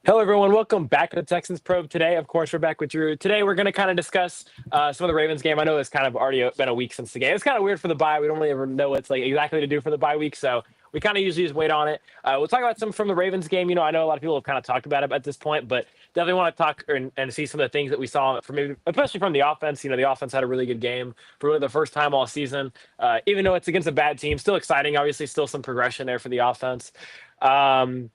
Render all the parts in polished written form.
Hello, everyone. Welcome back to the Texans Probe today. Of course, we're back with Drew. Today, we're going to kind of discuss some of the Ravens game. I know it's kind of already been a week since the game. It's kind of weird for the bye. We don't really ever know what's like exactly to do for the bye week, so we kind of usually just wait on it. We'll talk about some from the Ravens game. I know a lot of people have kind of talked about it at this point, but definitely want to talk and see some of the things that we saw from maybe, especially from the offense. The offense had a really good game for really the first time all season. Even though it's against a bad team, still exciting. Obviously, still some progression there for the offense. Probably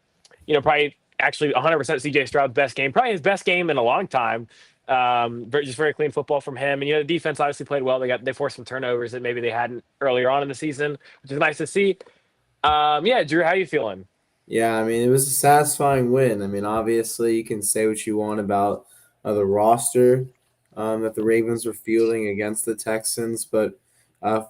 actually 100% CJ Stroud's best game, probably his best game in a long time. Just very clean football from him. And the defense obviously played well. They forced some turnovers that maybe they hadn't earlier on in the season, which is nice to see. Yeah, Drew, how are you feeling? Yeah, I mean, it was a satisfying win. I mean, obviously, you can say what you want about the roster that the Ravens were fielding against the Texans, but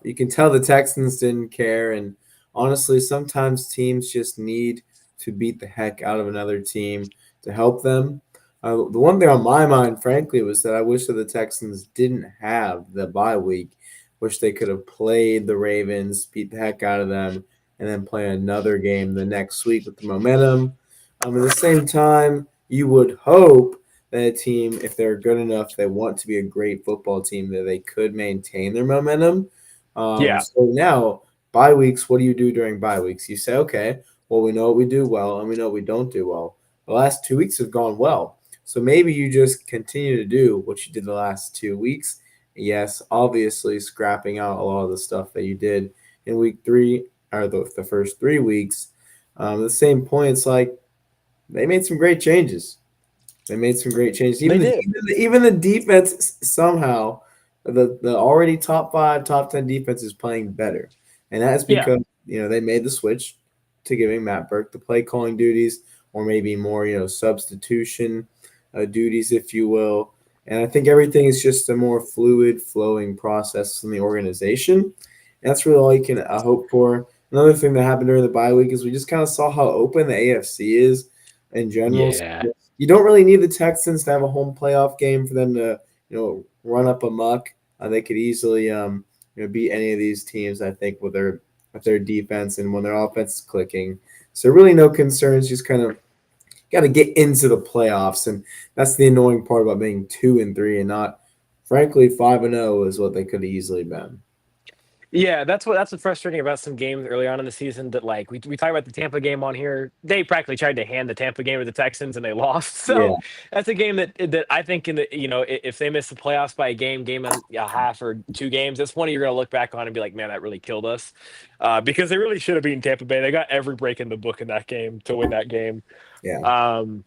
you can tell the Texans didn't care. And honestly, sometimes teams just need to beat the heck out of another team to help them. The one thing on my mind, frankly, was that I wish that the Texans didn't have the bye week. Wish they could have played the Ravens, beat the heck out of them, and then play another game the next week with the momentum. At the same time, you would hope that a team, if they're good enough, they want to be a great football team, that they could maintain their momentum. Yeah. So now, bye weeks, what do you do during bye weeks? You say, okay, well, we know what we do well and we know what we don't do well. The last 2 weeks have gone well. So maybe you just continue to do what you did the last 2 weeks. Yes, obviously scrapping out a lot of the stuff that you did in week three or the first 3 weeks. The same point, it's like they made some great changes. They made some great changes. They Even the did. even the, even the defense somehow the already top five, top 10 defense is playing better, and that's Yeah. because they made the switch to giving Matt Burke the play calling duties, or maybe more substitution duties, if you will. And I think everything is just a more fluid, flowing process in the organization. And that's really all you can hope for. Another thing that happened during the bye week is we just kind of saw how open the AFC is in general. Yeah. You don't really need the Texans to have a home playoff game for them to, run up amok. They could easily, beat any of these teams. I think with their defense and when their offense is clicking. So really, no concerns. Just kind of got to get into the playoffs, and that's the annoying part about being 2-3 and not, frankly, 5-0 is what they could have easily been. Yeah, that's what's frustrating about some games early on in the season that like we talk about the Tampa game on here. They practically tried to hand the Tampa game to the Texans and they lost. So Yeah, that's a game that I think in the if they miss the playoffs by a game and a half or 2 games, that's one you're gonna look back on and be like, man, that really killed us. Because they really should have beaten Tampa Bay. They got every break in the book in that game to win that game. yeah. Um,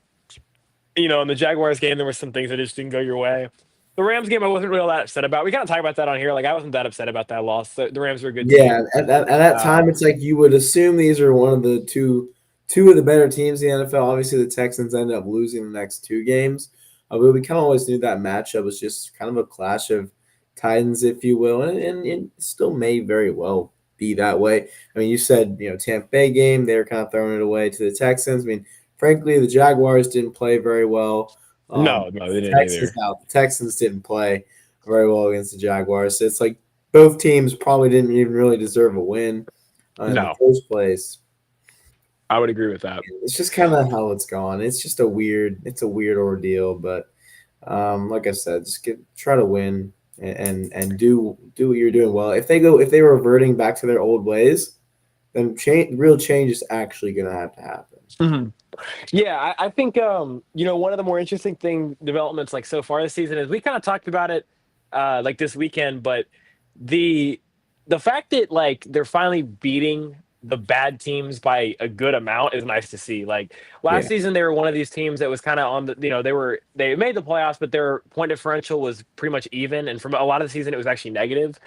in the Jaguars game, there were some things that just didn't go your way. The Rams game, I wasn't really that upset about. We kind of talk about that on here. Like, I wasn't that upset about that loss. The Rams were a good Yeah, team. at that time, Um, it's like you would assume these are one of the two of the better teams in the NFL. Obviously, the Texans ended up losing the next 2 games, but we kind of always knew that matchup was just kind of a clash of titans, if you will, and it still may very well be that way. I mean, you said Tampa Bay game, they were kind of throwing it away to the Texans. I mean, frankly, the Jaguars didn't play very well. no, they The didn't Texans either. now the Texans didn't play very well against the Jaguars. So it's like both teams probably didn't even really deserve a win in the No, first place. I would agree with that. It's just kind of how it's gone. It's a weird ordeal, but like I said, just try to win and do what you're doing well. If they were reverting back to their old ways, then real change is actually going to have to happen. Mhm. Yeah, I think one of the more interesting developments like so far this season is we kind of talked about it like this weekend, but the the fact that like they're finally beating the bad teams by a good amount is nice to see. Like last Yeah, season, they were one of these teams that was kind of on the they made the playoffs, but their point differential was pretty much even, and from a lot of the season, it was actually negative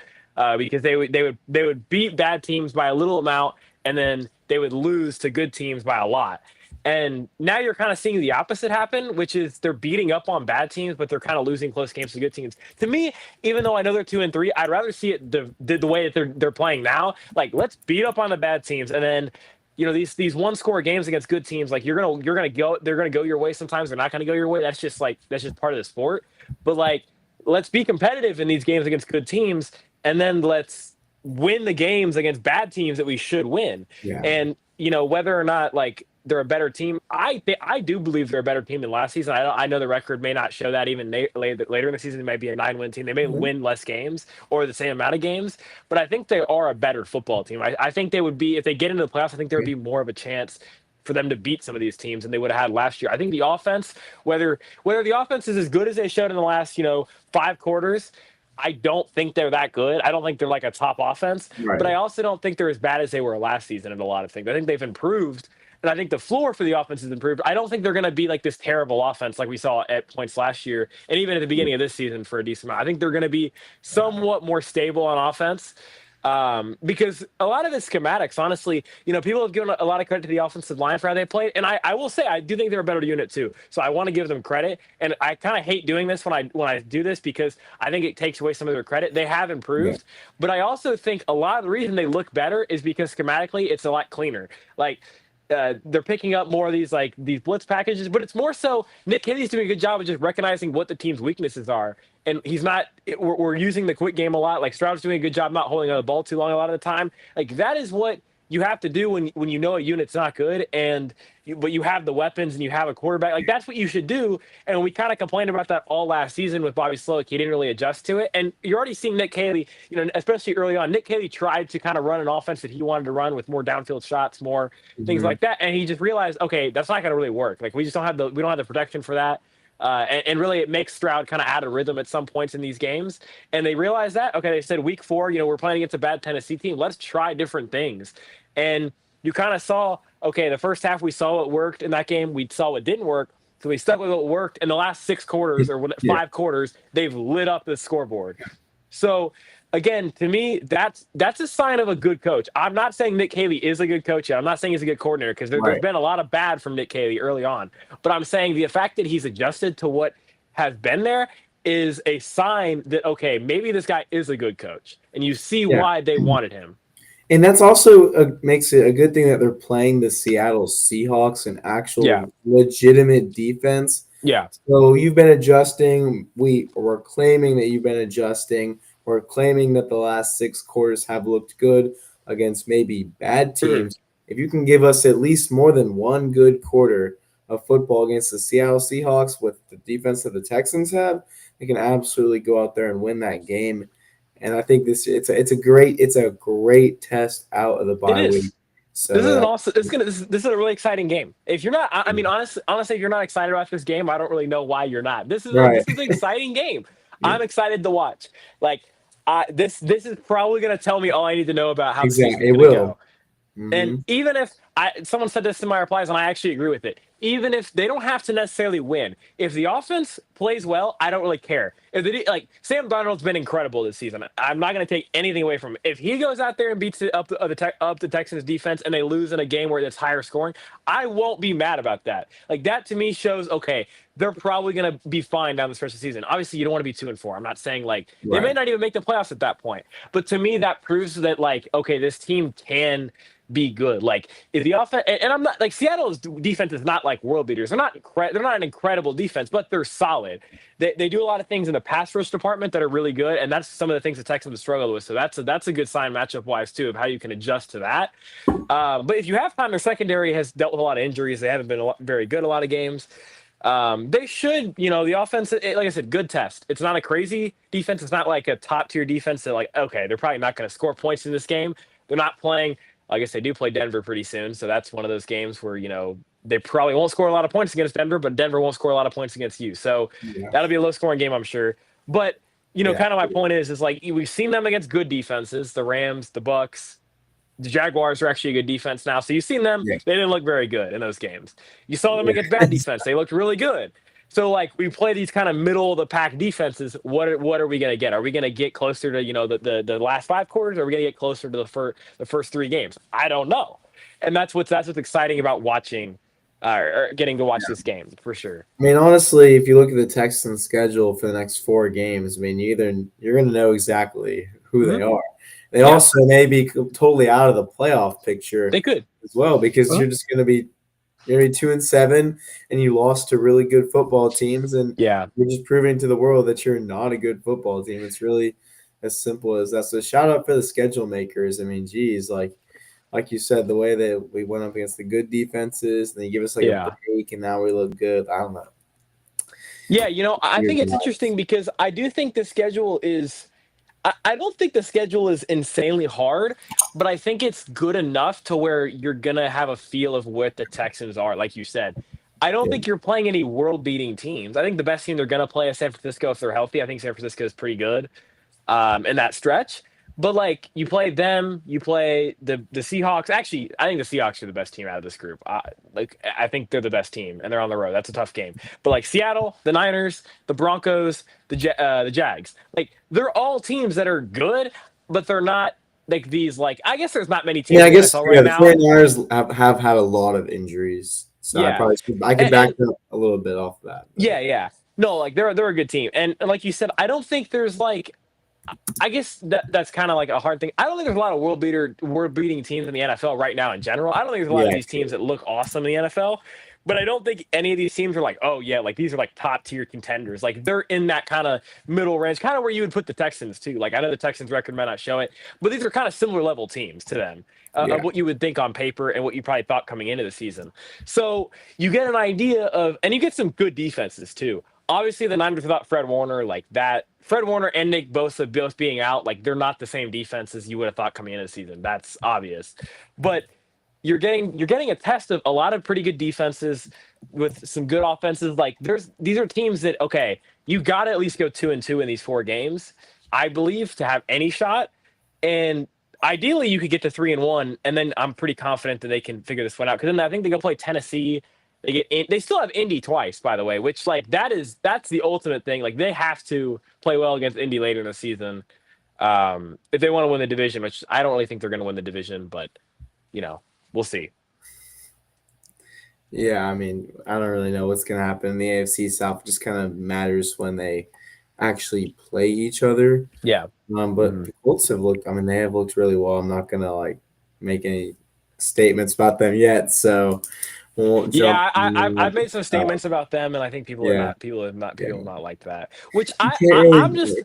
because they would beat bad teams by a little amount, and then they would lose to good teams by a lot. And now you're kind of seeing the opposite happen, which is they're beating up on bad teams, but they're kind of losing close games to good teams. To me, even though I know they're 2-3, I'd rather see it the way that they're playing now. Like, let's beat up on the bad teams, and then these one score games against good teams, like you're gonna go they're gonna go your way sometimes. They're not gonna go your way. That's just part of the sport. But like, let's be competitive in these games against good teams, and then let's win the games against bad teams that we should win. yeah, And whether or not like they're a better team. I do believe they're a better team than last season. I know the record may not show that even later in the season. They might be a 9-win team. They may Mhm. win less games or the same amount of games, but I think they are a better football team. I think they would be, if they get into the playoffs, I think there would Okay. be more of a chance for them to beat some of these teams than they would have had last year. I think the offense, whether the offense is as good as they showed in the last, 5 quarters, I don't think they're that good. I don't think they're like a top offense, but Right. I also don't think they're as bad as they were last season in a lot of things. I think they've improved, and I think the floor for the offense has improved. I don't think they're going to be like this terrible offense like we saw at points last year, and even at the beginning of this season for a decent amount. I think they're going to be somewhat more stable on offense. Because a lot of it's schematics, honestly. People have given a lot of credit to the offensive line for how they played, and I will say I do think they're a better unit too. So I want to give them credit, and I kind of hate doing this when I do this because I think it takes away some of their credit. They have Yeah. improved, but I also think a lot of the reason they look better is because schematically it's a lot cleaner. Like they're picking up more of these blitz packages, but it's more so Nick Haley's doing a good job of just recognizing what the team's weaknesses are, and he's not. We're using the quick game a lot. Like Stroud's doing a good job not holding on the ball too long a lot of the time. Like that is what you have to do when you know a unit's not good, but you have the weapons and you have a quarterback. Like that's what you should do. And we kind of complained about that all last season with Bobby Slowick. He didn't really adjust to it, and you're already seeing Nick Haley. Especially early on, Nick Haley tried to kind of run an offense that he wanted to run with more downfield shots, more things Mhm. like that, and he just realized, okay, that's not going to really work. Like we don't have the protection for that. And really, it makes Stroud kind of out of rhythm at some points in these games. And they realized that, okay, they said week 4, we're playing against a bad Tennessee team. Let's try different things. And you kind of saw, okay, the first half we saw what worked in that game. We saw what didn't work. So we stuck with what worked. In the last 6 quarters or Yeah. 5 quarters, they've lit up the scoreboard. So again, to me, that's a sign of a good coach. I'm not saying Nick Haley is a good coach yet. I'm not saying he's a good coordinator because there's Right. been a lot of bad from Nick Haley early on. But I'm saying the fact that he's adjusted to what has been there is a sign that, okay, maybe this guy is a good coach, and you see Yeah. why they wanted him. And that's also makes it a good thing that they're playing the Seattle Seahawks, an Yeah, actual legitimate defense. yeah, So you've been adjusting. We're claiming that you've been adjusting. We're claiming that the last 6 quarters have looked good against maybe bad mhm. teams. If you can give us at least more than one good quarter of football against the Seattle Seahawks with the defense that the Texans have, they can absolutely go out there and win that game. And I think it's a great test out of the It bye week. is. So This is an that awesome. This is a really exciting game. If you're not, I mean, honestly, if you're not excited about this game, I don't really know why you're not. right, This is an exciting game. yeah, I'm excited to watch. Like, this is probably going to tell me all I need to know about how the exactly. season's It going to will. go. And Hmm. even if someone said this in my replies, and I actually agree with it. Even if they don't have to necessarily win, if the offense plays well, I don't really care. If like Sam Darnold's been incredible this season, I'm not going to take anything away from him. If he goes out there and beats it up the Texans defense and they lose in a game where it's higher scoring, I won't be mad about that. Like that to me shows, okay, they're probably going to be fine down the stretch of the season. Obviously, you don't want to be 2-4. I'm not saying like they may Right. not even make the playoffs at that point, but to me that proves that like okay, this team can be good. Like if the offense, and I'm not like Seattle's defense is not like world beaters. They're not an incredible defense, but they're solid. They do a lot of things in the pass rush department that are really good, and that's some of the things the Texans have struggled with. So that's a good sign matchup wise too of how you can adjust to that. But if you have time, their secondary has dealt with a lot of injuries. They haven't been very good a lot of games. They should, the offense, like I said, good test. It's not a crazy defense. It's not like a top tier defense that, like, okay, they're probably not going to score points in this game. They're not playing, I guess they do play Denver pretty soon. So that's one of those games where, they probably won't score a lot of points against Denver, but Denver won't score a lot of points against you. So Yeah. that'll be a low scoring game, I'm sure. But, Yeah. kind of my point is like we've seen them against good defenses, the Rams, the Bucks, the Jaguars are actually a good defense now. So you've seen them. Yeah. They didn't look very good in those games. You saw them Yeah. against bad defense. They looked really good. So like we play these kind of middle of the pack defenses. What are we gonna get? Are we gonna get closer to the last 5 quarters? Or are we gonna get closer to the first 3 games? I don't know. And that's what's exciting about watching or getting to watch this game for sure. I mean, honestly, if you look at the Texans' schedule for the next 4 games, I mean, you're going to know exactly who Hmm. they are. They Yeah, also may be totally out of the playoff picture they could. as well because Uh-huh. you're gonna be 2-7, and you lost to really good football teams, and Yeah. you're just proving to the world that you're not a good football team. It's really as simple as that. So shout out for the schedule makers. I mean, geez, like like you said, the way that we went up against the good defenses, and they give us like a Yeah. break, and now we look good. I don't know. Yeah, I Weird think it's vibes. interesting because I do think the schedule is I don't think the schedule is insanely hard, but I think it's good enough to where you're gonna have a feel of what the Texans are, like you said. I don't Yeah, think you're playing any world-beating teams. I think the best team they're gonna play is San Francisco if they're healthy. I think San Francisco is pretty good in that stretch. But like you play them, you play the Seahawks. Actually, I think the Seahawks are the best team out of this group. I think they're the best team, and they're on the road. That's a tough game. But like Seattle, the Niners, the Broncos, the Jags, like they're all teams that are good, but they're not like these. Like I guess there's not many yeah. teams I in the guess NFL yeah. right The now. 49ers have had a lot of injuries, so Yeah, I could back and up a little bit off that. But yeah. No, like they're a good team, and like you said, I don't think there's like I guess that's kind of like a hard thing. I don't think there's a lot of world beating teams in the NFL right now in general. I don't think there's a lot of yeah, these teams that look awesome in the NFL, but I don't think any of these teams are like, oh yeah, like these are like top tier contenders. Like they're in that kind of middle range, kind of where you would put the Texans too. Like I know the Texans record might not show it, but these are kind of similar level teams to them. Of yeah, what you would think on paper and what you probably thought coming into the season. So you get an idea of, and you get some good defenses too. Obviously, the Niners without Fred Warner, like that, Fred Warner and Nick Bosa both being out, like they're not the same defense as you would have thought coming into the season. That's obvious. But you're getting a test of a lot of pretty good defenses with some good offenses. Like these are teams that okay, you got to at least go 2-2 in these 4 games, I believe, to have any shot. And ideally, you could get to 3-1, and then I'm pretty confident that they can figure this one out. Because then I think they go play Tennessee. They still have Indy twice, by the way, which like that's the ultimate thing. Like they have to play well against Indy later in the season if they want to win the division. Which I don't really think they're going to win the division, but we'll see. yeah. I mean, I don't really know what's gonna happen in the AFC South. It just kind of matters when they actually play each other. Yeah. But hmm the Colts have looked. I mean, they have looked really well. I'm not gonna like make any statements about them yet, so we won't jump. Yeah, I've made some statements about them, and I think Yeah, people have yeah. not liked that. Which You can't I'm really. just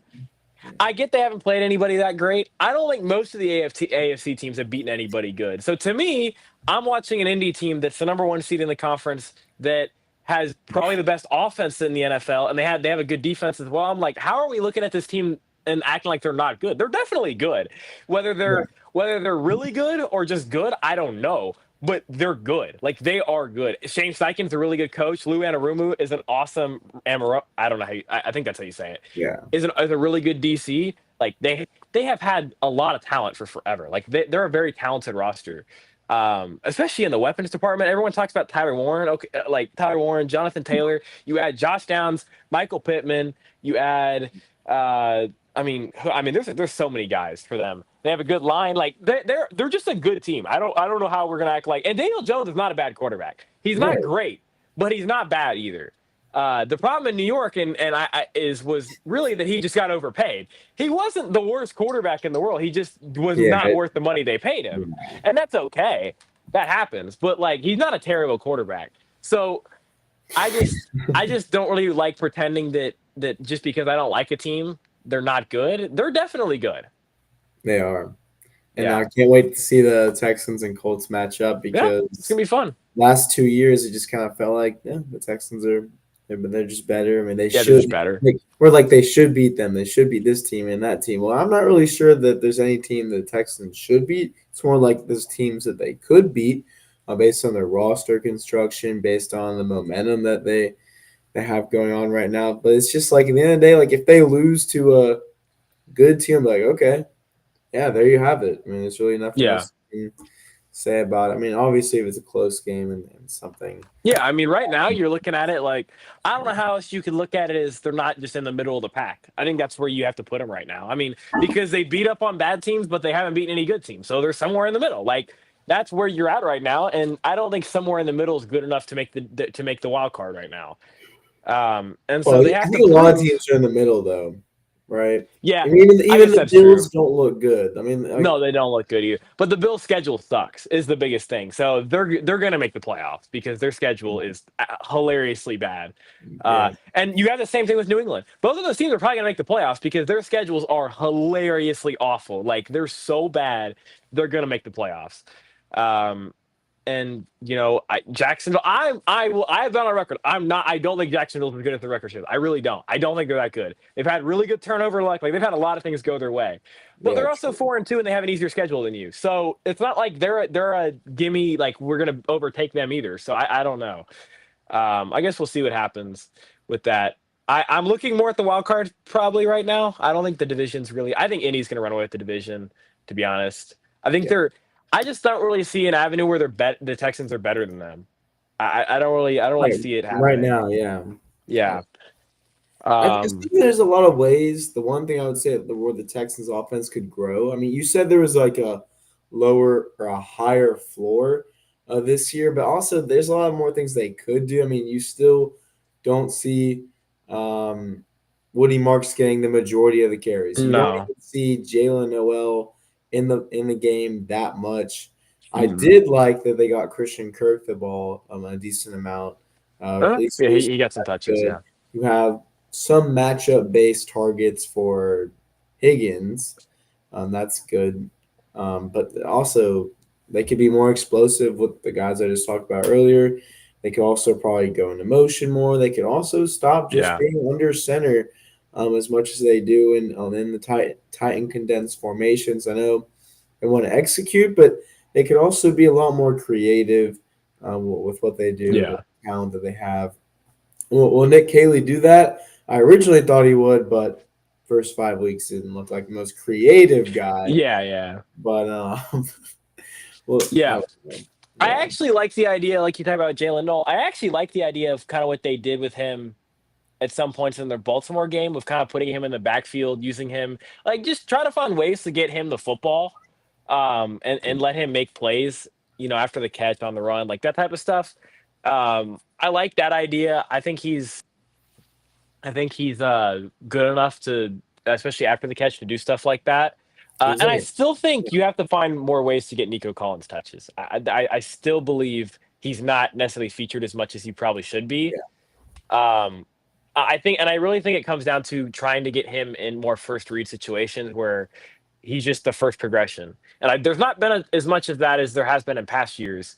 I get they haven't played anybody that great. I don't think most of the AFC teams have beaten anybody good. So to me, I'm watching an indie team that's the number one seed in the conference that has probably the best offense in the NFL, and they have a good defense as well. I'm like, how are we looking at this team and acting like they're not good? They're definitely good. Whether Yeah, they're whether they're really good or just good, I don't know. But they're good. Like they are good. Shane Steichen's a really good coach. Lou Anarumu is an awesome I don't know I think that's how you say it yeah, is a really good DC. Like they have had a lot of talent for forever. Like they're a very talented roster, especially in the weapons department. Everyone talks about Tyler Warren. Okay, like Tyler Warren, Jonathan Taylor. You add Josh Downs, Michael Pittman. You add. There's so many guys for them. They have a good line. Like they're just a good team. I don't know how we're gonna act like. And Daniel Jones is not a bad quarterback. He's not right. great, but he's not bad either. The problem in New York was really that he just got overpaid. He wasn't the worst quarterback in the world. He just was Yeah, not worth the money they paid him, and that's okay. That happens. But like, he's not a terrible quarterback. So I just don't really like pretending that just because I don't like a team, they're not good. They're definitely good. they are. And I Yeah, can't wait to see the Texans and Colts match up yeah, it's gonna because be fun. last 2 years it just kind of felt like the Texans are they're just better. I mean they Yeah, they're should just better. like we're like they should beat them. They should beat this team and that team. Well, I'm not really sure that there's any team the Texans should beat. It's more like there's teams that they could beat based on their roster construction, based on the momentum that they have going on right now. But it's just like at the end of the day, like if they lose to a good team, I'm like okay, yeah, there you have it. I mean, there's really nothing Yeah. else you can say about it. I mean, obviously, if it's a close game and something, Yeah, I mean, right now you're looking at it like I don't know how else you could look at it as they're not just in the middle of the pack. I think that's where you have to put them right now. I mean, because they beat up on bad teams, but they haven't beaten any good teams, so they're somewhere in the middle. Like that's where you're at right now, and I don't think somewhere in the middle is good enough to make the wild card right now. And well, so they I have to think a lot of prove. teams are in the middle, though, right? Yeah, I mean, I even guess the that's true. Bills don't look good. I mean, like, No, they don't look good either. But the Bills' schedule sucks is the biggest thing. So they're going to make the playoffs because their schedule is hilariously bad. yeah, And you have the same thing with New England. Both of those teams are probably going to make the playoffs because their schedules are hilariously awful. Like they're so bad, they're going to make the playoffs. Um, and Jacksonville. I've been on record. I'm not. I don't think Jacksonville's as good as the record shows. I really don't. I don't think they're that good. They've had really good turnover luck. Like they've had a lot of things go their way, but Yeah, they're also true. 4-2 and they have an easier schedule than you. So it's not like they're a gimme. Like we're gonna overtake them either. So I don't know. I guess we'll see what happens with that. I'm looking more at the wild card probably right now. I don't think the division's really. I think Indy's going to run away with the division. To be honest, I think Yeah. they're. I just don't really see an avenue where the Texans are better than them. I don't really. I don't really Right, see it right happening. now, yeah. Yeah. I think there's a lot of ways. The one thing I would say where the Texans offense could grow. I mean, you said there was like a lower or a higher floor this year, but also there's a lot more things they could do. I mean, you still don't see um, Woody Marks getting the majority of the carries. You don't No. even see Jalen Noel in the game that much. I Mm. did like that they got Christian Kirk the ball a decent amount. At least Yeah, recently, he got some touches. good. Yeah. You have some matchup based targets for Higgins. That's good. But also, they could be more explosive with the guys I just talked about earlier. They could also probably go into motion more. They could also stop just Yeah. being under center as much as they do in the tight and condensed formations. I know they want to execute, but they could also be a lot more creative with what they do, the Yeah. talent that they have. Will Nick Caley do that? I originally thought he would, but first 5 weeks didn't look like the most creative guy. Yeah. Yeah. But well, I Yeah. don't know. I Yeah, actually like the idea, like you talk about Jalen Noel. I actually like the idea of kind of what they did with him at some points in their Baltimore game, of kind of putting him in the backfield, using him like just try to find ways to get him the football, and let him make plays, after the catch on the run, like that type of stuff. I like that idea. I think he's good enough to, especially after the catch, to do stuff like that. he's And I like still think you have to find more ways to get Nico Collins touches. I still believe he's not necessarily featured as much as he probably should be. yeah, Um, I think, and I really think it comes down to trying to get him in more first read situations where he's just the first progression. And there's not been as much of that as there has been in past years.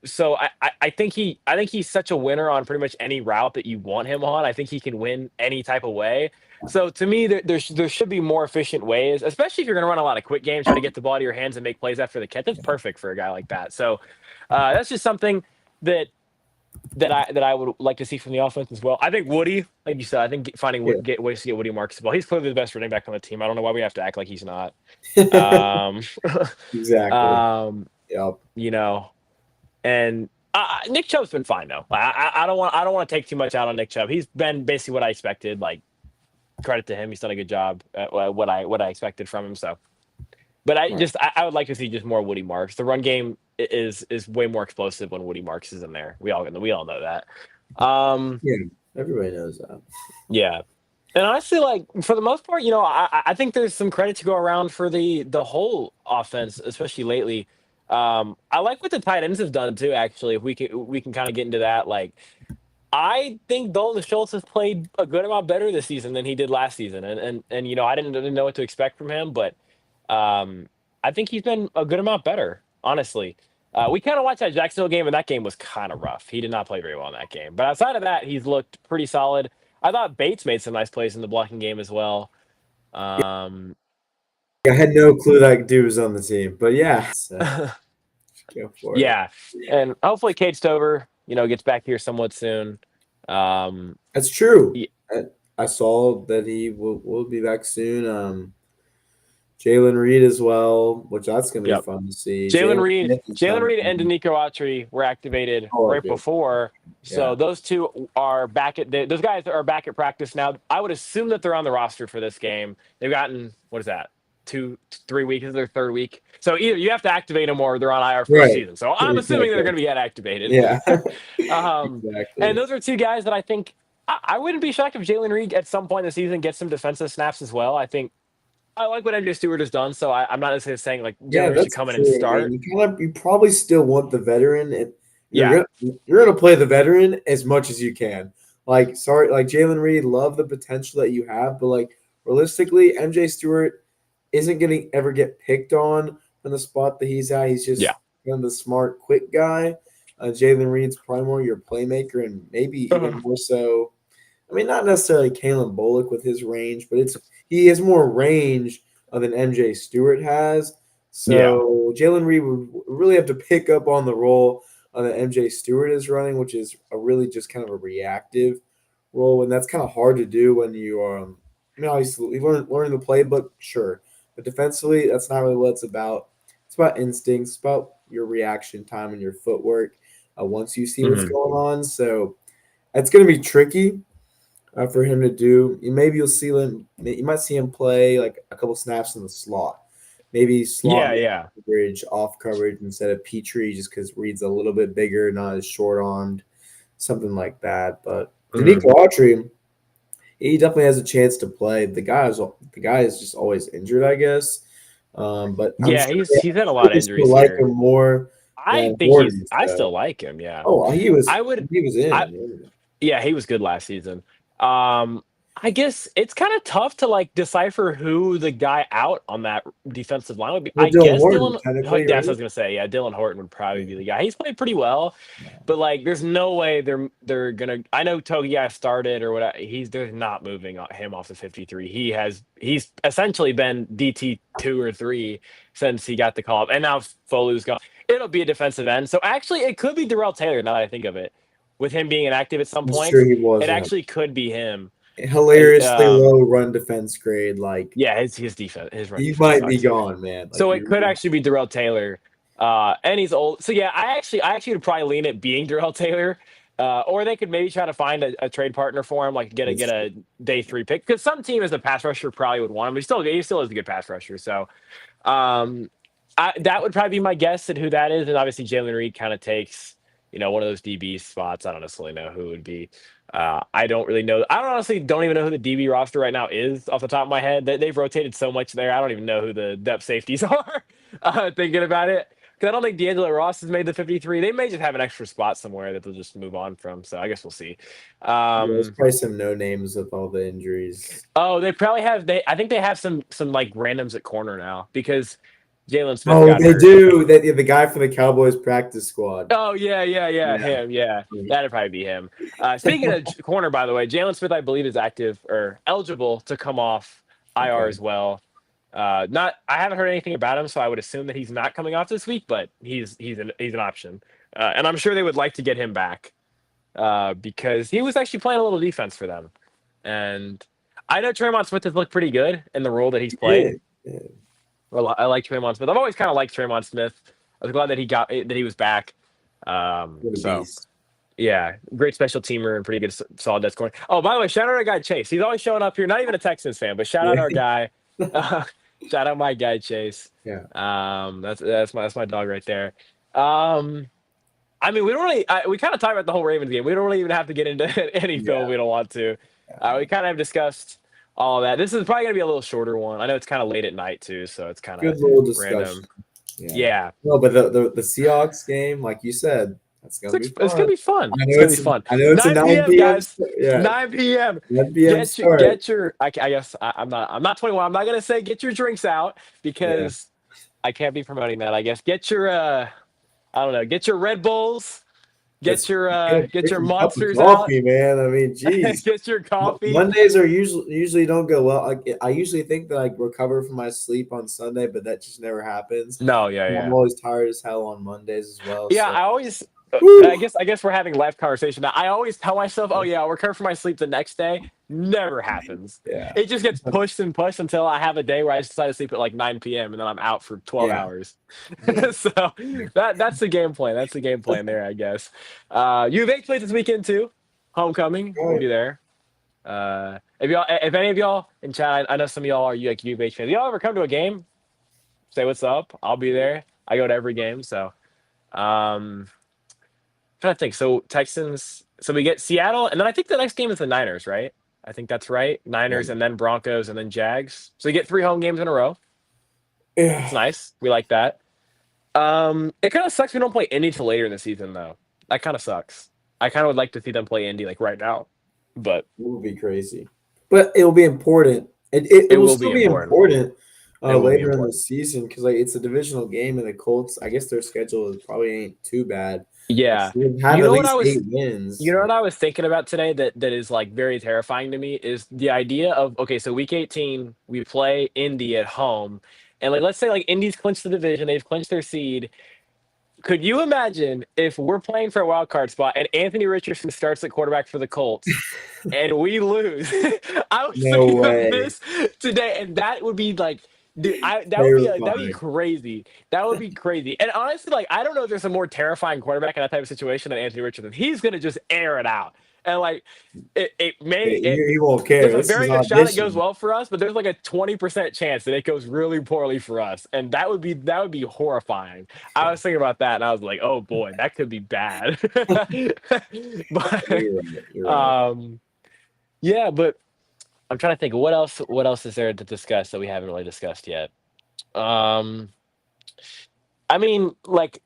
So I think he's such a winner on pretty much any route that you want him on. I think he can win any type of way. So to me, there should be more efficient ways, especially if you're going to run a lot of quick games, try to get the ball to your hands and make plays after the catch. That's perfect for a guy like that. So that's just something that that I would like to see from the offense as well. I think Woody, like you said, I think finding yeah. get ways to get Woody Marks the ball. He's clearly the best running back on the team. I don't know why we have to act like he's not. Um, Exactly. um, Yep. you know, and Nick Chubb's been fine though. I don't want to take too much out on Nick Chubb. He's been basically what I expected. Like credit to him, he's done a good job at what I expected from him. So, but Right. I would like to see just more Woody Marks. The run game is way more explosive when Woody Marks is in there. We all know that. Um, Yeah. Everybody knows that. yeah. And honestly, like for the most part, I think there's some credit to go around for the whole offense, especially lately. I like what the tight ends have done too. Actually, if we can kind of get into that, like I think Dalton Schultz has played a good amount better this season than he did last season, and I didn't know what to expect from him, but um, I think he's been a good amount better, honestly. We kind of watched that Jacksonville game, and that game was kind of rough. He did not play very well in that game. But outside of that, he's looked pretty solid. I thought Bates made some nice plays in the blocking game as well. Um, I had no clue that dude was on the team, but yeah, so go for it. yeah, and hopefully Cade Stover, gets back here somewhat soon. Um, That's true. y- I saw that he will be back soon. Jalen Reed as well, which that's gonna be yep. fun to see. Jalen Jalen Reed, Smith is Jalen coming. Reed, and Danico Autry were activated Oh, right good. before, Yeah. so those two are back at those guys are back at practice now. I would assume that they're on the roster for this game. They've gotten what is that 2, 3 weeks? This is their third week, so either you have to activate them or they're on IR for the Right. season. So I'm assuming they're Exactly. going to be activated. Yeah. And Exactly. those are two guys that I think I wouldn't be shocked if Jalen Reed at some point in the season gets some defensive snaps as well. I think I like what MJ Stewart has done, so I'm not necessarily saying like Yeah, Jalen Reed should that's come in and true. I mean, start. you probably still want the veteran, and Yeah. you're gonna play the veteran as much as you can. Like, sorry, like Jalen Reed, love the potential that you have, but like realistically, MJ Stewart isn't gonna ever get picked on in the spot that he's at. He's Yeah. just kind of the smart, quick guy. Jalen Reed's probably more your playmaker and maybe even more so. I mean, not necessarily Kalen Bullock with his range, but he has more range than MJ Stewart has. Yeah. So Jalen Reed would really have to pick up on the role that MJ Stewart is running, which is a really just kind of a reactive role, and that's kind of hard to do when you are. I mean, obviously, you learn the playbook, sure, but defensively, that's not really what it's about. It's about instincts, it's about your reaction time and your footwork. Once you see what's Hmm. going on, so it's going to be tricky for him to do. Maybe you'll see him. You might see him play like a couple snaps in the slot. Maybe slot Yeah. Yeah. coverage, off coverage instead of Petrie, just because Reed's a little bit bigger, not as short armed, something like that. But Hmm. Danico Autry, he definitely has a chance to play. The guy is just always injured, I guess. But I'm Yeah. sure He's had a lot of they still injuries like here. him more I than think Horton. I So, still like him. Yeah. oh, he was I would. he was I in. Yeah, he was good last season. Um, I guess it's kind of tough to like decipher who the guy out on that defensive line would be. Well, I Dylan guess Horton, Dylan. Oh, technically, that's what I right? was gonna say. Yeah, Dylan Horton would probably Yeah. be the guy. He's played pretty well, but like, there's no way they're gonna. I know Togiai started or whatever. They're not moving him off the 53. He's essentially been DT 2 or 3 since he got the call up, and now Folu's gone. It'll be a defensive end. So actually, it could be Darrell Taylor. Now that I think of it, with him being inactive at some I'm sure points, he it wasn't. actually could be him. Hilariously Um, low run defense grade. Like yeah, his defense, his run you defense might be sucks. gone, man. Like So it you could really. actually be Darrell Taylor. And he's old. So yeah, I actually would probably lean at being Darrell Taylor. Or they could maybe try to find a trade partner for him, like get That's a day 3 pick. Because some team as a pass rusher probably would want him. But he still is a good pass rusher. So um, that would probably be my guess at who that is. And obviously, Jalen Reed kind of takes, one of those DB spots. I don't necessarily know who it would be. I don't really know. I don't honestly don't even know who the DB roster right now is off the top of my head. They've rotated so much there. I don't even know who the depth safeties are. Thinking about it, because I don't think D'Angelo Ross has made the 53. They may just have an extra spot somewhere that they'll just move on from. So I guess we'll see. yeah, there's Um, probably some no names with all the injuries. oh, they probably have. I think they have some like randoms at corner now because Jalen Smith Oh, got they hurt. do. The guy for the Cowboys practice squad. Oh yeah, Yeah. him, yeah, that'd probably be him. Speaking of corner, by the way, Jalen Smith, I believe, is active or eligible to come off IR Okay. as well. Not, I haven't heard anything about him, so I would assume that he's not coming off this week, but he's an option, and I'm sure they would like to get him back because he was actually playing a little defense for them, and I know Tremont Smith has looked pretty good in the role that he's Yeah. played. Yeah. Well, I like Tremont Smith. I've always kind of liked Tremont Smith. I was glad that he was back. What a So beast. yeah, great special teamer and pretty good solid dead scoring. Oh, by the way, shout out our guy Chase. He's always showing up here. Not even a Texans fan, but shout out our Yeah. guy. Shout out my guy Chase. Yeah. That's my dog right there. Um, I mean, we don't really. We kind of talked about the whole Ravens game. We don't really even have to get into any film. Yeah. We don't want to. Yeah. We kind of have discussed all of that. This is probably gonna be a little shorter one. I know it's kind of late at night too, so it's kind of Good little random. discussion. Yeah. Yeah, No, but the Seahawks game, like you said, that's gonna be it's gonna fun. be fun. I It's know gonna be it's fun. I know it's a 9 p.m. 9 p.m. guys. Yeah, 9 p.m. 9 p.m. start. Get your. I guess I'm not 21. I'm not gonna say get your drinks out Yeah. because I can't be promoting that. I guess get your. I don't know. Get your Red Bulls. Let's Get get your a cup of monsters out. coffee, man. I mean, geez. Get your coffee. Mondays are usually don't go well. I usually think that I recover from my sleep on Sunday, but that just never happens. No, yeah, I'm yeah. always tired as hell on Mondays as well. Yeah, So, I always. whew. I guess we're having live conversation now. I always tell myself, "Oh yeah, I'll recover from my sleep the next day." Never happens. Yeah, It just gets pushed and pushed until I have a day where I decide to sleep at like 9 p.m. and then I'm out for 12 yeah, hours. yeah. So that's the game plan. That's the game plan there, I guess. U of H plays this weekend too. Homecoming. We'll Right. be there. If any of y'all in chat, I know some of y'all are like U of H fans. Y'all ever come to a game? Say what's up. I'll be there. I go to every game. So. Um, trying to think. So Texans. So we get Seattle, and then I think the next game is the Niners, right? I think that's right. Niners, and then Broncos, and then Jags. So you get 3 home games in a row. It's Yeah, nice. We like that. It kind of sucks we don't play Indy till later in the season, though. That kind of sucks. I kind of would like to see them play Indy like right now, but it would be crazy, but it will be important. It it will will be still be important. important It will be later in the important. season because like it's a divisional game and the Colts. I guess their schedule probably ain't too bad. Like Yeah. they have You at know what I least was 8 wins. You know what I was thinking about today that is like very terrifying to me is the idea of okay, so week 18 we play Indy at home, and like let's say like Indy's clinched the division, they've clinched their seed. Could you imagine if we're playing for a wild card spot and Anthony Richardson starts at quarterback for the Colts and we lose? I was No thinking of way. this today, and that would be like, dude, that'd be Terrifying. crazy. That would be crazy. And honestly, like, I don't know if there's a more terrifying quarterback in that type of situation than Anthony Richardson. He's gonna just air it out, and like, Yeah, he won't care. there's a This is very good shot it goes audition. well for us, but there's like a 20% chance that it goes really poorly for us, and that would be horrifying. I was thinking about that, and I was like, oh boy, that could be bad. But You're right. You're right. um, yeah, but I'm trying to think what else is there to discuss that we haven't really discussed yet. Um, I mean, like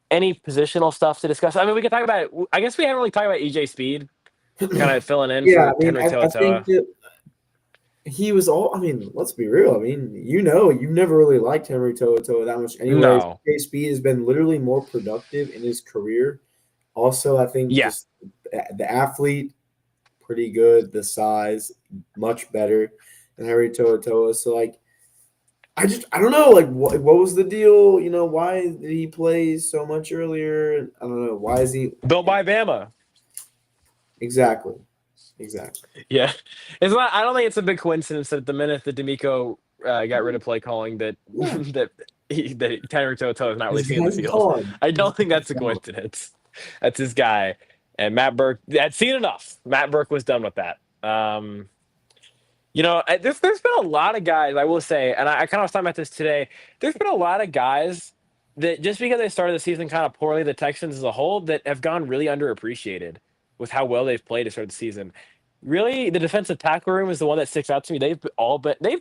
any positional stuff to discuss. I mean, we could talk about it. I guess we haven't really talked about EJ Speed, kind of filling in Yeah, I for mean, Henry I think To'oTo'o. that he was all. I mean, let's be real. I mean, you never really liked Henry To'oTo'o that much, anyways. No, Chase Speed has been literally more productive in his career. Also, I think yeah, just the athlete, pretty good. The size, much better than Henry To'oTo'o. So, like, I don't know. Like, what was the deal? You know, why did he play so much earlier? I don't know. Why is he built by Bama. exactly, exactly? Yeah, it's not. I don't think it's a big coincidence that the minute that D'Amico got rid of play calling, that Yeah, that Henry To'oTo'o is not really this seeing the guy's field. gone. I He's don't think that's a coincidence. That's his guy, and Matt Burke had seen enough. Matt Burke was done with that. There's been a lot of guys I will say, and I kind of was talking about this today. There's been a lot of guys that just because they started the season kind of poorly, the Texans as a whole, that have gone really underappreciated with how well they've played to start the season. Really, the defensive tackle room is the one that sticks out to me. They've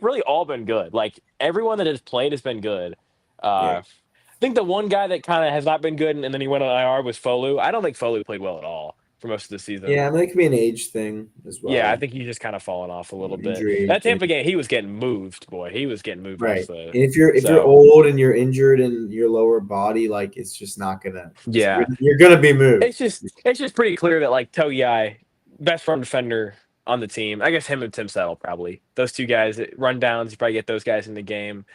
really all been good. Like everyone that has played has been good. yeah. I think the one guy that kind of has not been good and then he went on IR was Folu. I don't think Folu played well at all for most of the season. Yeah, I mean, it could be an age thing as Yeah, I well. think he's just kind of fallen off a little bit. Injury age That thing. Tampa game, he was getting moved, boy. He was getting moved off Right. the. And if you're So old and you're injured in your lower body, like it's just not gonna yeah, you're gonna be moved. it's just pretty clear that like Togiai, best run defender on the team. I guess him and Tim Settle probably those two guys run downs. You probably get those guys in the game.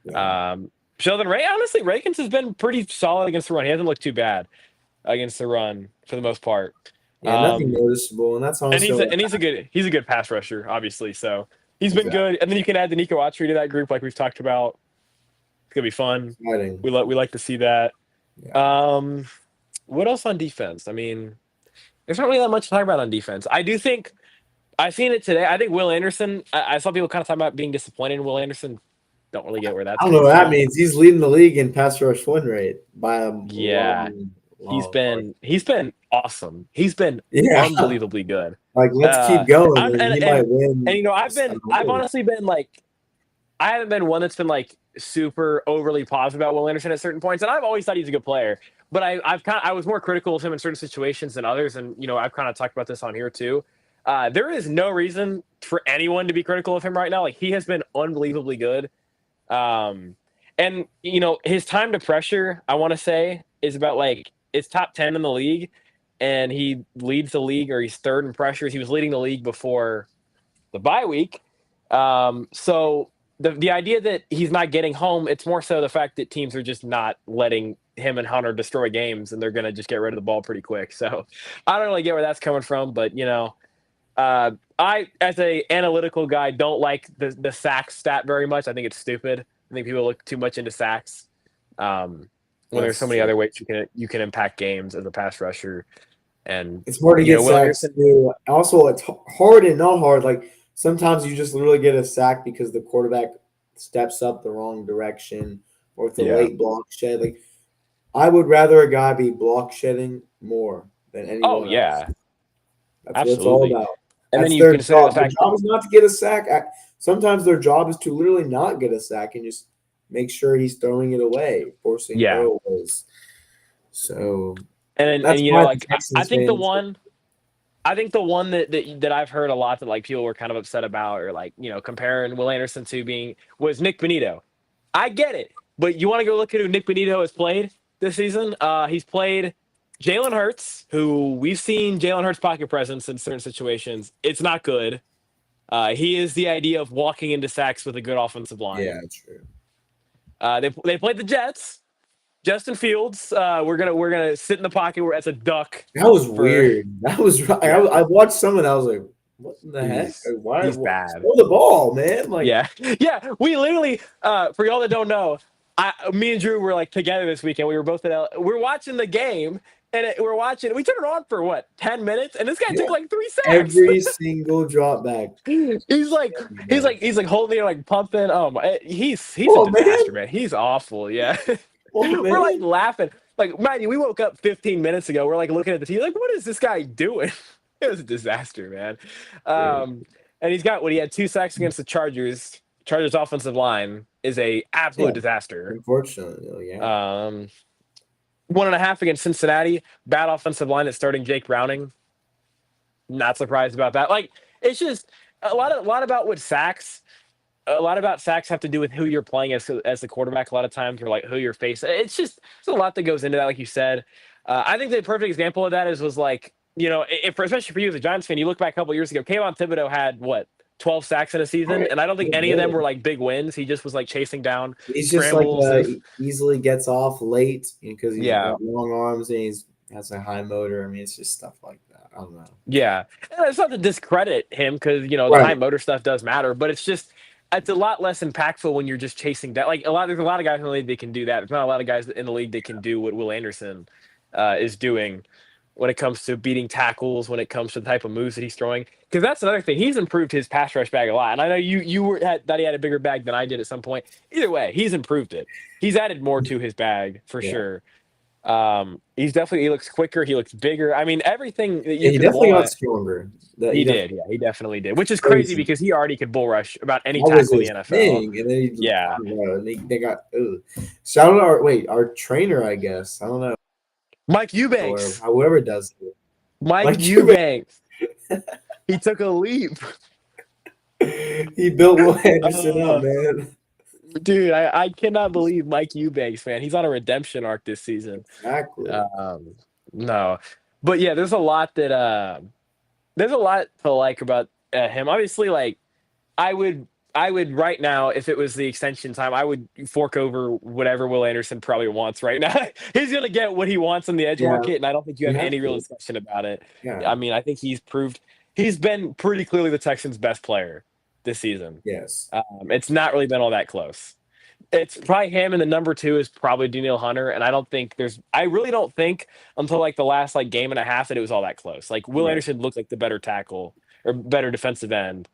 Yeah. Sheldon Ray, honestly, Rakins has been pretty solid against the run. He hasn't looked too bad against the run for the most part. Yeah, nothing Um, noticeable. And that's and he's also a, and he's a good pass rusher, obviously. So he's been exactly good. And then you can add the Nico Autry to that group, like we've talked about. It's gonna be fun. exciting. We like to see that. Yeah. Um, what else on defense? I mean, there's not really that much to talk about on defense. I do think I've seen it today. I think Will Anderson. I saw people kind of talking about being disappointed in Will Anderson. Don't really get where that's I don't know coming what that from. means. He's leading the league in pass rush win rate by a Yeah, long, he's long margin. been he's been awesome. He's been Yeah. unbelievably good. Like let's Uh, keep going I'm and and he and might win. and I've honestly been like I haven't been one that's been like super overly positive about Will Anderson at certain points, and I've always thought he's a good player. But I was more critical of him in certain situations than others, and I've kind of talked about this on here too. There is no reason for anyone to be critical of him right now. Like he has been unbelievably good, um, and his time to pressure, I want to say, is about like it's top 10 in the league, and he leads the league, or he's third in pressures. He was leading the league before the bye week. So the idea that he's not getting home, it's more so the fact that teams are just not letting him and Hunter destroy games, and they're going to just get rid of the ball pretty quick. So I don't really get where that's coming from, but I as a analytical guy don't like the sacks stat very much. I think it's stupid. I think people look too much into sacks when there's so That's many true. other ways you can impact games as a pass rusher. And It's hard to get Will sacks Anderson, too. Also, it's hard and not hard. Like sometimes you just literally get a sack because the quarterback steps up the wrong direction or it's a yeah. late block shed. Like I would rather a guy be block shedding more than Oh anyone else. yeah, That's what it's all absolutely. about. And then That's you their consider the job. Their fact that job is not to get a sack. Sometimes their job is to literally not get a sack and just make sure he's throwing it away, forcing yeah, throwaways. So and that's and why the like I Texans think the fans. one I think the one that I've heard a lot that like people were kind of upset about or like comparing Will Anderson to being was Nick Benito. I get it, but you want to go look at who Nick Benito has played this season? He's played Jalen Hurts, who we've seen Jalen Hurts pocket presence in certain situations. It's not good. He is the idea of walking into sacks with a good offensive line. Yeah, true. They played the Jets. Justin Fields. We're gonna sit in the pocket where as a duck That was for weird. That was yeah. I watched some and I was like, what in the heck? He's Like, why he's bad. throw the ball, man? Like, Yeah, yeah. We literally, for y'all that don't know, me and Drew were like together this weekend. We were both we're watching the game, and we're watching. We turned it on for what 10 minutes, and this guy yeah, took like 3 sacks. every single drop back. he's like, he's Man. like, he's like holding it, like pumping. He's a Oh man, disaster, man. He's awful. Yeah, oh we're like man. laughing. Like, mind you, we woke up 15 minutes ago. We're like looking at the TV, like, what is this guy doing? It was a disaster, man. Yeah. And he had 2 sacks against the Chargers. Chargers offensive line is a Yeah, absolute disaster. unfortunately, yeah. 1.5 against Cincinnati. Bad offensive line that's starting Jake Browning. Not surprised about that. Like, it's just a lot about what sacks. A lot about sacks have to do with who you're playing as the quarterback. A lot of times, or like who you're facing. It's a lot that goes into that, like you said. I think the perfect example of that was like if especially for you as a Giants fan, you look back a couple years ago. Kayvon Thibodeau had what 12 sacks in a season, Right. and I don't think any of them were like big wins. He just was like chasing down He's just like scrambles and easily gets off late because he's yeah, got long arms and he's has a high motor. I mean, it's just stuff like that. I don't know. yeah. And it's not to discredit him because the high Right. motor stuff does matter, but it's a lot less impactful when you're just chasing that. Like there's a lot of guys in the league that can do that. There's not a lot of guys in the league that can do what Will Anderson is doing when it comes to beating tackles, when it comes to the type of moves that he's throwing. Because that's another thing. He's improved his pass rush bag a lot. And I know that he had a bigger bag than I did at some point. Either way, he's improved it. He's added more to his bag for Yeah. sure. He looks quicker, he looks bigger. I mean, everything that Yeah, you he could definitely got want. stronger. He did, yeah, he definitely did. Which is crazy Crazy. because he already could bull rush about any That was tackle in his the NFL. thing, and then he Yeah. and they got shout out our trainer, I guess. I don't know, Mike or Eubanks. whoever does it. Mike Eubanks. Eubanks. He took a leap. He built Will Anderson up, Uh, man. Dude, I cannot believe Mike Eubanks, man. He's on a redemption arc this season. Exactly. No, but yeah, there's a lot to like about him. Obviously, like I would right now, if it was the extension time, I would fork over whatever Will Anderson probably wants right now. He's gonna get what he wants in the edge Yeah, market, and I don't think you you have have any real to. discussion about it. Yeah. I mean, I think he's been pretty clearly the Texans' best player this season. Yes. It's not really been all that close. It's probably him, and the number two is probably Daniil Hunter. And I really don't think until like the last like game and a half that it was all that close. Like Will Right. Anderson looked like the better tackle or better defensive end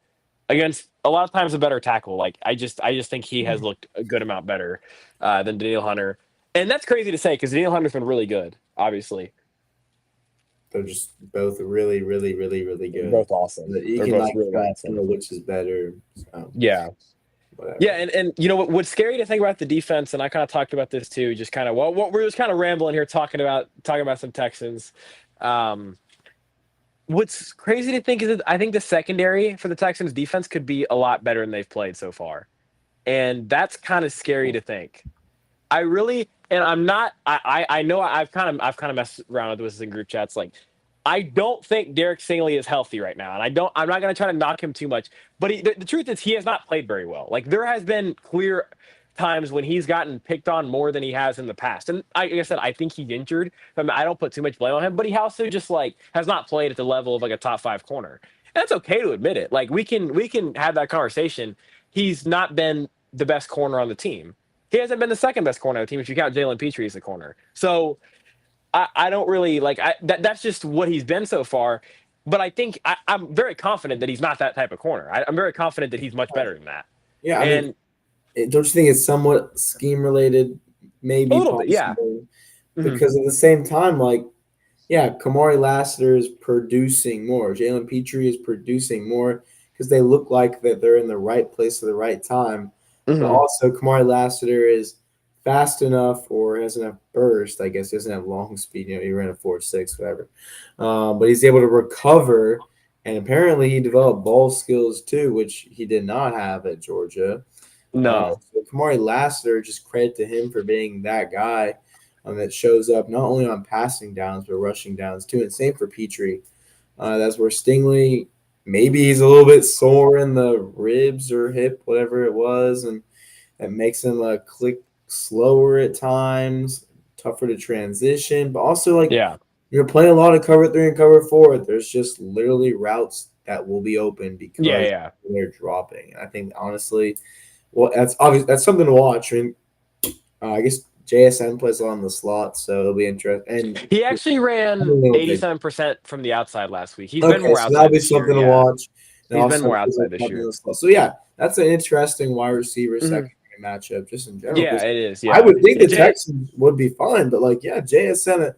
against a lot of times a better tackle. Like I just think he has looked a good amount better than Daniil Hunter, and that's crazy to say because Daniil Hunter's been really good. Obviously, They're just both really, really, really, really they're good. both awesome. You They're can both like really awesome. know which is better. So, Yeah. whatever. Yeah, and what's scary to think about the defense, and I kind of talked about this too, just kind of what we're just kind of rambling here talking about some Texans. What's crazy to think is that I think the secondary for the Texans defense could be a lot better than they've played so far. And that's kind of scary to think. I really and I'm not I know I've kind of messed around with this in group chats. Like I don't think Derek Stingley is healthy right now, and I'm not going to try to knock him too much. But the truth is, he has not played very well. Like there has been clear times when he's gotten picked on more than he has in the past. And like I said, I think he's injured. I don't put too much blame on him, but he also just like has not played at the level of like a top five corner. And that's okay to admit it. Like we can have that conversation. He's not been the best corner on the team. He hasn't been the second best corner on the team if you count Jalen Petrie as the corner. So I don't really like that's just what he's been so far. But I think I'm very confident that he's not that type of corner. I'm very confident that he's much better than that. Yeah, I mean, And don't you think it's somewhat scheme related? a Maybe little bit, yeah. possibly. Mhm. Because at the same time, like, yeah, Kamari Lassiter is producing more. Jalen Petrie is producing more because they look like that they're in the right place at the right time. But Mhm. also, Kamari Lassiter is fast enough or hasn't enough burst. I guess he doesn't have long speed. He ran a 4.6, whatever. But he's able to recover, and apparently he developed ball skills too, which he did not have at Georgia. No. So Kamari Lassiter, just credit to him for being that guy that shows up not only on passing downs but rushing downs too. And same for Petrie. That's where Stingley, maybe he's a little bit sore in the ribs or hip, whatever it was, and it makes him click slower at times, tougher to transition. But also, like, Yeah. you're playing a lot of cover 3 and cover 4. There's just literally routes that will be open Yeah. because Yeah. they're dropping. And I think honestly, well, that's obvious. That's something to watch. I mean, I guess JSN plays a lot in the slot, so it'll be interesting. And He actually I ran don't know if they 87% from the outside last week. He's been Okay, more so that'll outside be this year. something to Yeah. watch. And He's been also, more outside this year. so yeah, that's an interesting wide receiver Mhm. secondary matchup just in general. Yeah, Because it is. I Yeah. would think Yeah, the Texans would be fine, but like, yeah, JSN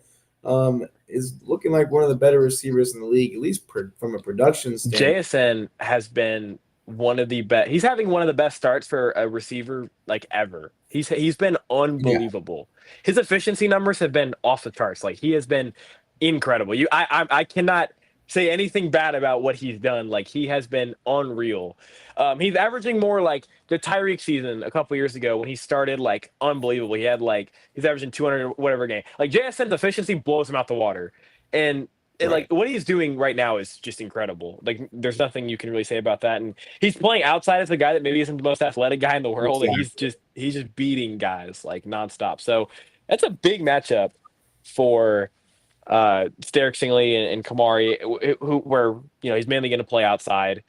is looking like one of the better receivers in the league, at least from a production standpoint. JSN has been one of the best. He's having one of the best starts for a receiver like ever. He's been Yeah, unbelievable. His efficiency numbers have been off the charts. Like he has been incredible. I cannot say anything bad about what he's done. Like he has been unreal. He's averaging more like the Tyreek season a couple years ago when he started like unbelievable. He had like he's averaging 200 whatever game. Like JSN's efficiency blows him out the water. And right. like what he's doing right now is just incredible. Like there's nothing you can really say about that. And he's playing outside as a guy that maybe isn't the most athletic guy in the world, and Exactly. he's just beating guys like nonstop. So that's a big matchup for Derek Stingley and Kamari, who where he's mainly going to play outside.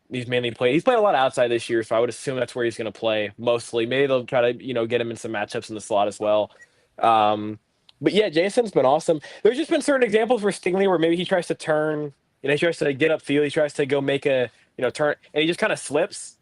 He's played a lot outside this year, so I would assume that's where he's going to play mostly. Maybe they'll try to get him in some matchups in the slot as well. Um, but yeah, Jason's been awesome. There's just been certain examples for Stingley where maybe he tries to turn, he tries to get upfield, he tries to go make a turn, and he just kind of slips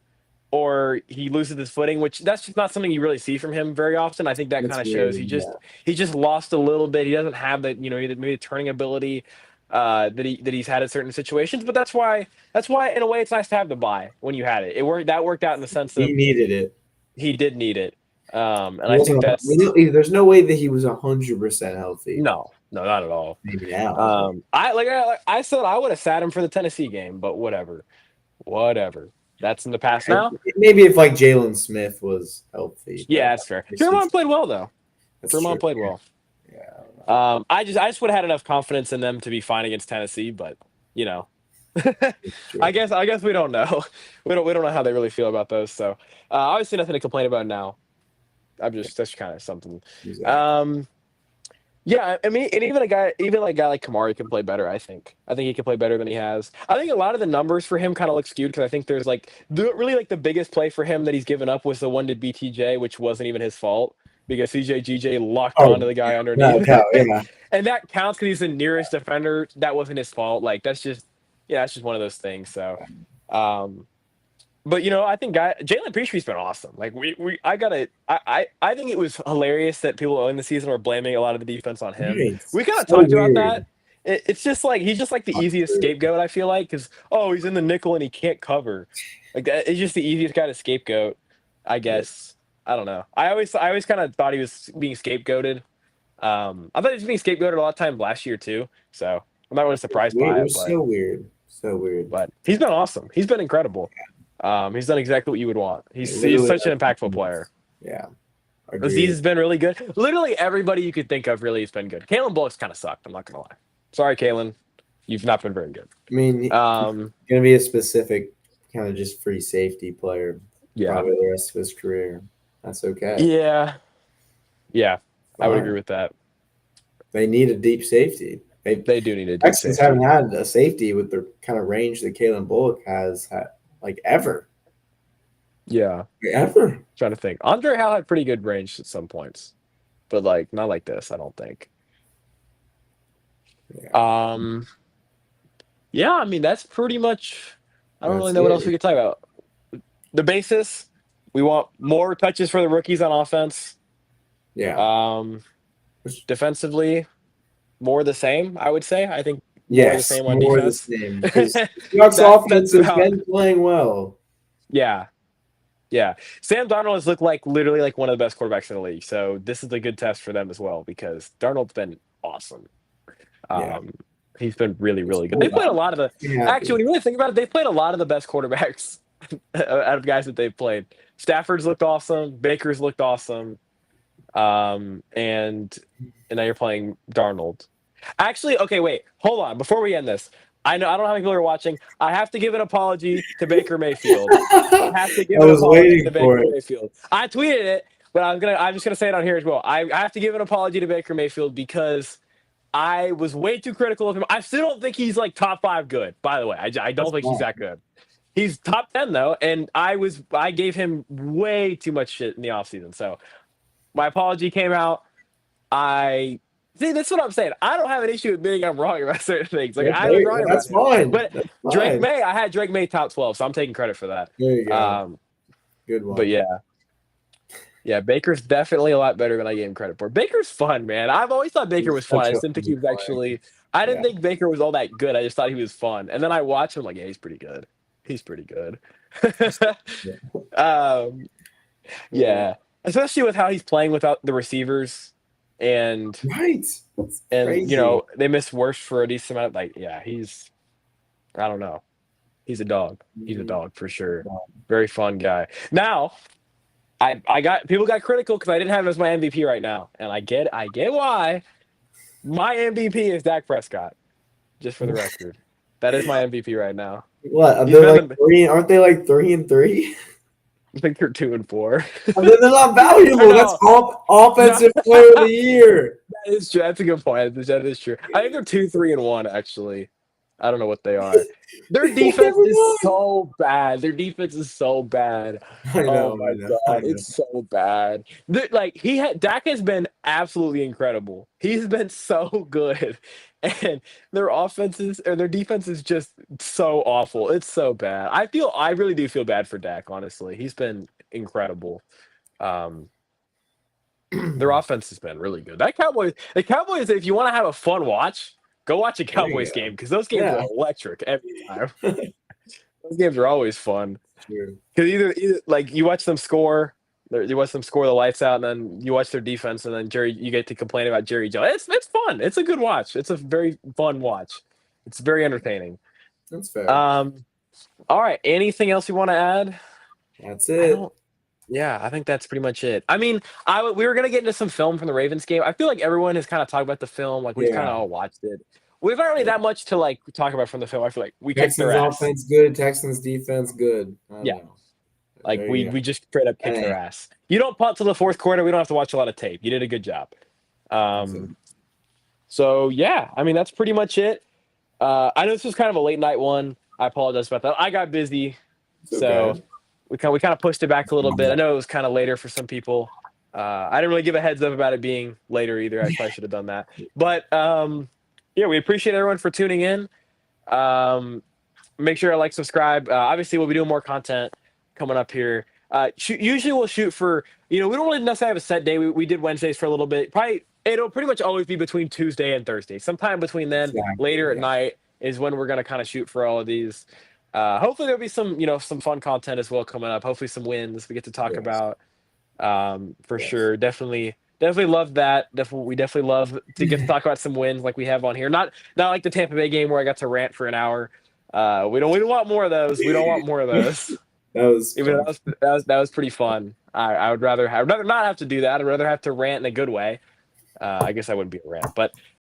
or he loses his footing, which that's just not something you really see from him very often. I think that That's kind of shows weird. Yeah, he just lost a little bit. He doesn't have that maybe the turning ability that he's had in certain situations. But that's why in a way it's nice to have the bye when you had it. Worked out in the sense he of needed it. he did need it, and He I think wasn't. that's There's no way that he was 100% healthy. no, not at all. Maybe now. I said I would have sat him for the Tennessee game, but whatever. That's in the past now. Maybe if like Jalen Smith was healthy, Yeah, but that's fair. obviously Jermon played well though. that's true. Jermon played well. Yeah, I don't know. I just would have had enough confidence in them to be fine against Tennessee, but you know, It's true. I guess we don't know. We don't know how they really feel about those. So obviously nothing to complain about now. That's kind of something. Exactly. Um, yeah, I mean, and even like a guy like Kamari can play better. I think he can play better than he has. I think a lot of the numbers for him kind of look skewed because I think there's really like the biggest play for him that he's given up was the one to BTJ, which wasn't even his fault because CJ locked Oh, onto the guy no, underneath, no, yeah. and that counts because he's the nearest defender. That wasn't his fault. Like that's just one of those things. So, um, but I think Jalen Petrie's been awesome. Like I think it was hilarious that people in the season were blaming a lot of the defense on him. Right. We kind of So talked about that. weird. It's just like he's just like the Not easiest true. scapegoat. I feel like because he's in the nickel and he can't cover. Like that is just the easiest guy to scapegoat. I Yeah. guess I don't know. I always kind of thought he was being scapegoated. I thought he was being scapegoated a lot of times last year too. So I'm not really surprised Weird. by It it, was but so weird. So weird. he's been awesome. He's been incredible. He's done exactly what you would want. He's Literally such an impactful nothing. player. Yeah. Aziz Agreed. has been really good. Literally everybody you could think of really has been good. Kalen Bullock's kind of sucked. I'm not gonna lie. Sorry, Kalen. You've not been very good. I mean, he's Um, gonna be a specific kind of just free safety player yeah, probably the rest of his career. That's okay. yeah, yeah. I would agree Fine. with that. They need a deep safety. They do need a deep Texans haven't safety. had a safety with the kind of range that Kalen Bullock has had, like ever, Yeah, ever. trying to think. Andre Hal had pretty good range at some points, but like not like this. I don't think. Yeah, Um, yeah. I mean that's pretty much. I don't really that's know what else we it. could talk about. The basis. We want more touches for the rookies on offense. Yeah. Um, defensively, more the same. I would say. I think more the Yes, same on more the defense. same because Seahawks That's offense has about been playing well. yeah. Yeah, Sam Darnold has looked like literally like one of the best quarterbacks in the league. So this is a good test for them as well because Darnold's been awesome. Yeah, Um, he's been really, it's really good. They cool. played a lot of the I'm actually when happy. you really think about it, they played a lot of the best quarterbacks out of guys that they've played. Stafford's looked awesome. Baker's looked awesome. And now you're playing Darnold. Actually, okay, wait, hold on. Before we end this, I don't know how many people are watching. I have to give an apology to Baker Mayfield. I have to I give an was apology waiting to for Baker it. Mayfield. I tweeted it, but I'm just gonna say it on here as well. I have to give an apology to Baker Mayfield because I was way too critical of him. I still don't think he's like top five good. By the way, I don't That's think he's fine. that good. He's top 10 though, and I gave him way too much shit in the offseason. So my apology came out. I see. That's what I'm saying. I don't have an issue admitting I'm wrong about certain things. Like I was Okay, wrong about that's him, fine. but That's Drake fine. May, I had Drake May top 12, so I'm taking credit for that. There you go. Um, Good but one. yeah, Baker's definitely a lot better than I gave him credit for. Baker's fun, man. I've always thought Baker He's was fun. such I a just didn't think he fun was player. actually. I didn't Yeah. think Baker was all that good. I just thought he was fun. And then I watched him, like, yeah, he's pretty good. He's pretty good. Yeah. um, Uh, yeah, especially with how he's playing without the receivers, and right. That's and crazy. they miss worse for a decent amount. Like, yeah, he's I don't know. He's a dog. He's a Mhm. dog for sure. Very fun guy. Now, I got people got critical because I didn't have him as my MVP right now, and I get why. My MVP is Dak Prescott. Just for the record, that is my MVP right now. What? Are He's they been like the. three? Aren't they like 3-3? I think they're 2-4. And then they're not Or valuable. That's no, all no. offensive player of the year. That is true. That's a good point. That is true. I think they're 2-3-1 actually. I don't know what they are. Their defense Never is mind. so bad. Their defense is so bad. I Oh know, my I know, I god, know. it's so bad. Like Dak has been absolutely incredible. He's been so good, and their defense is just so awful. It's so bad. I really do feel bad for Dak. Honestly, he's been incredible. Um, their offense has been really good. The Cowboys, if you want to have a fun watch, go watch a There you Cowboys go. game because those games are Yeah. electric every time. Those games are always fun True. because either like you watch them score, you watch them score the lights out, and then you watch their defense, and then you get to complain about Jerry Jones. It's fun. It's a good watch. It's a very fun watch. It's very entertaining. That's fair. Um, all right. Anything else you want to add? That's I it. don't. Yeah, I think that's pretty much it. I mean, we were gonna get into some film from the Ravens game. I feel like everyone has kind of talked about the film, like we've kind of Yeah. all watched it. We've not really that much to like talk about from the film. I feel like we kicked their Texans ass. offense good. Texans defense good. I don't Yeah, know. like There we you go. we just straight up kicked their Hey, ass. You don't punt till the fourth quarter. We don't have to watch a lot of tape. You did a good job. that's it. Um, so yeah, I mean that's pretty much it. I know this was kind of a late night one. I apologize about that. I got busy, It's so okay. we kind of pushed it back a little bit. I know it was kind of later for some people. I didn't really give a heads up about it being later either. I probably should have done that. But yeah, we appreciate everyone for tuning in. Um, make sure to like, subscribe. Obviously, we'll be doing more content coming up here. Usually, we'll shoot for we don't really necessarily have a set day. We did Wednesdays for a little bit. Probably it'll pretty much always be between Tuesday and Thursday. Sometime between then, Exactly. later at Yeah. night is when we're gonna kind of shoot for all of these. Hopefully, there'll be some fun content as well coming up. Hopefully, some wins we get to talk Yes. about. For Yes. sure, definitely love that. We definitely love to get to talk about some wins like we have on here. Not like the Tampa Bay game where I got to rant for an hour. We don't want more of those. We don't want more of those. That was Even though fun. that was pretty fun. I would rather not have to do that. I'd rather have to rant in a good way. I guess I wouldn't be a rant, but